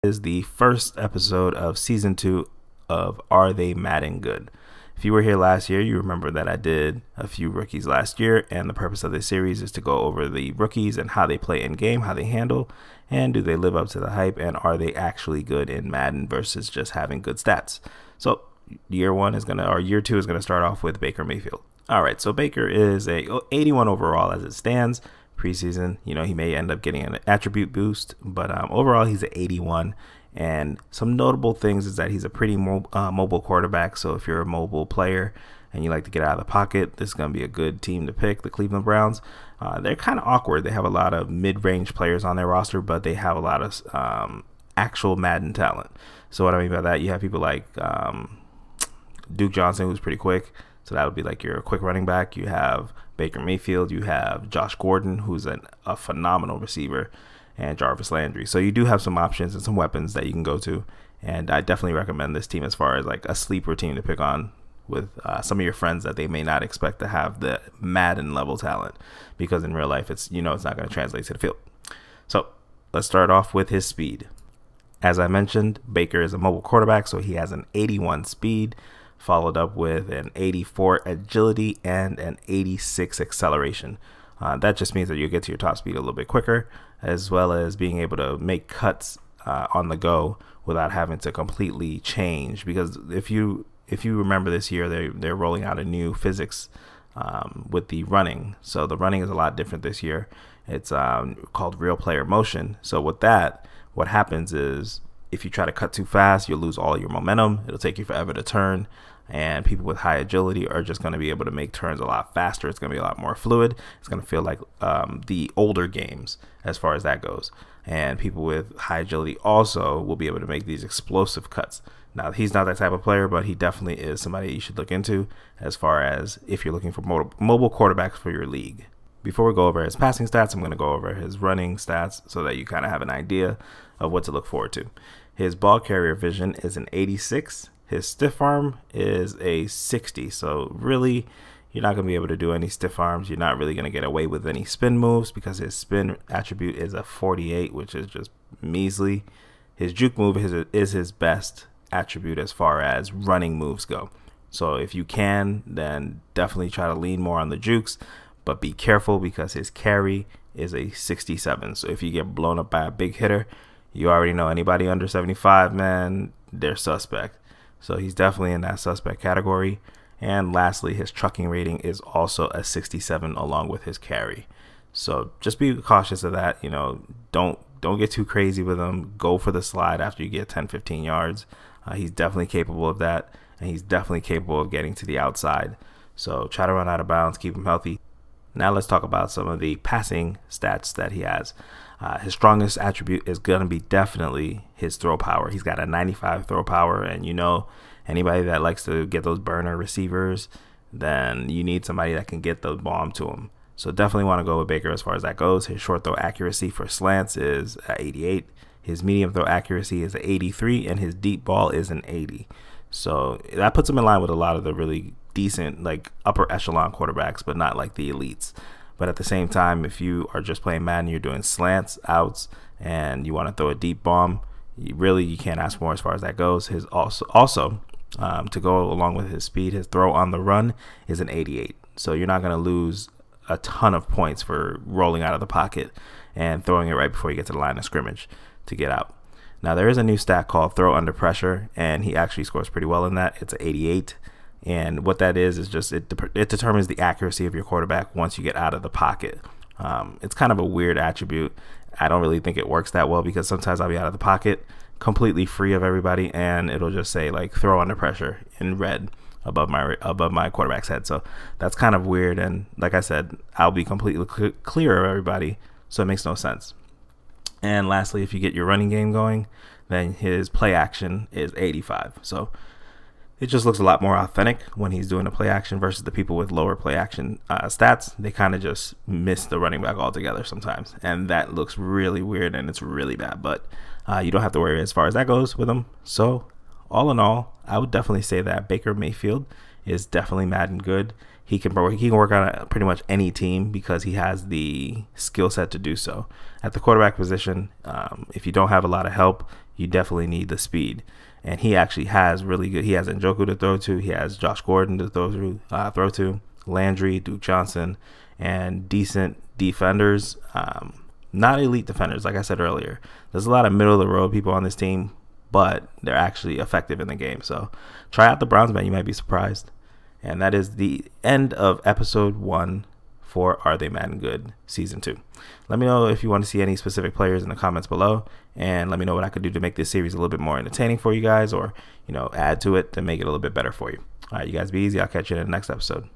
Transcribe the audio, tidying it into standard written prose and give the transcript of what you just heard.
Is the first episode of season 2 of Are They Madden Good? If you were here last year, you remember that I did a few rookies last year, and the purpose of this series is to go over the rookies and how they play in game, how they handle, and do they live up to the hype, and are they actually good in Madden versus just having good stats. So year 2 is gonna start off with Baker Mayfield. All right, so Baker is a 81 overall as it stands. Preseason, he may end up getting an attribute boost, but overall he's an 81. And some notable things is that he's a pretty mobile quarterback. So if you're a mobile player and you like to get out of the pocket, this is going to be a good team to pick. The Cleveland Browns, they're kind of awkward. They have a lot of mid-range players on their roster, but they have a lot of actual Madden talent. So what I mean by that, you have people like Duke Johnson, who's pretty quick. So that would be like your quick running back. You have Baker Mayfield. You have Josh Gordon, who's a phenomenal receiver, and Jarvis Landry. So you do have some options and some weapons that you can go to. And I definitely recommend this team as far as like a sleeper team to pick on with some of your friends that they may not expect to have the Madden level talent, because in real life, it's not going to translate to the field. So let's start off with his speed. As I mentioned, Baker is a mobile quarterback, so he has an 81 speed, followed up with an 84 agility and an 86 acceleration. That just means that you'll get to your top speed a little bit quicker, as well as being able to make cuts on the go without having to completely change. Because if you remember this year, they're rolling out a new physics with the running. So the running is a lot different this year. It's called real player motion. So with that, what happens is if you try to cut too fast, you'll lose all your momentum. It'll take you forever to turn. And people with high agility are just going to be able to make turns a lot faster. It's going to be a lot more fluid. It's going to feel like the older games as far as that goes. And people with high agility also will be able to make these explosive cuts. Now, he's not that type of player, but he definitely is somebody you should look into as far as if you're looking for mobile quarterbacks for your league. Before we go over his passing stats, I'm going to go over his running stats so that you kind of have an idea of what to look forward to. His ball carrier vision is an 86. His stiff arm is a 60. So really, you're not going to be able to do any stiff arms. You're not really going to get away with any spin moves because his spin attribute is a 48, which is just measly. His juke move is his best attribute as far as running moves go. So if you can, then definitely try to lean more on the jukes, but be careful because his carry is a 67. So if you get blown up by a big hitter, you already know anybody under 75, man, they're suspect. So he's definitely in that suspect category. And lastly, his trucking rating is also a 67 along with his carry. So just be cautious of that. Don't get too crazy with him. Go for the slide after you get 10, 15 yards. He's definitely capable of that. And he's definitely capable of getting to the outside. So try to run out of bounds, keep him healthy. Now let's talk about some of the passing stats that he has. His strongest attribute is going to be definitely his throw power. He's got a 95 throw power, and anybody that likes to get those burner receivers, then you need somebody that can get the bomb to him. So definitely want to go with Baker as far as that goes. His short throw accuracy for slants is 88. His medium throw accuracy is 83, and his deep ball is an 80. So that puts him in line with a lot of the really decent, like upper echelon quarterbacks, but not like the elites. But at the same time, if you are just playing Madden, you're doing slants, outs, and you want to throw a deep bomb, you can't ask more as far as that goes. His also to go along with his speed, his throw on the run is an 88. So you're not going to lose a ton of points for rolling out of the pocket and throwing it right before you get to the line of scrimmage to get out. Now, there is a new stat called throw under pressure, and he actually scores pretty well in that. It's an 88. And what that is just it determines the accuracy of your quarterback once you get out of the pocket. It's kind of a weird attribute. I don't really think it works that well because sometimes I'll be out of the pocket completely free of everybody, and it'll just say like throw under pressure in red above my quarterback's head. So that's kind of weird. And like I said, I'll be completely clear of everybody, so it makes no sense. And lastly, if you get your running game going, then his play action is 85. So it just looks a lot more authentic when he's doing a play action versus the people with lower play action stats. They kind of just miss the running back altogether sometimes. And that looks really weird and it's really bad. But you don't have to worry as far as that goes with him. So all in all, I would definitely say that Baker Mayfield is definitely Madden good. he can work on pretty much any team because he has the skill set to do so. At the quarterback position, if you don't have a lot of help, you definitely need the speed. And he actually has really good. He has Njoku to throw to. He has Josh Gordon to throw to. Landry, Duke Johnson, and decent defenders. Not elite defenders, like I said earlier. There's a lot of middle of the road people on this team, but they're actually effective in the game. So try out the Browns, man. You might be surprised. And that is the end of episode 1 for Are They Madden Good Season 2. Let me know if you want to see any specific players in the comments below, and let me know what I could do to make this series a little bit more entertaining for you guys, or add to it to make it a little bit better for you. All right, you guys be easy. I'll catch you in the next episode.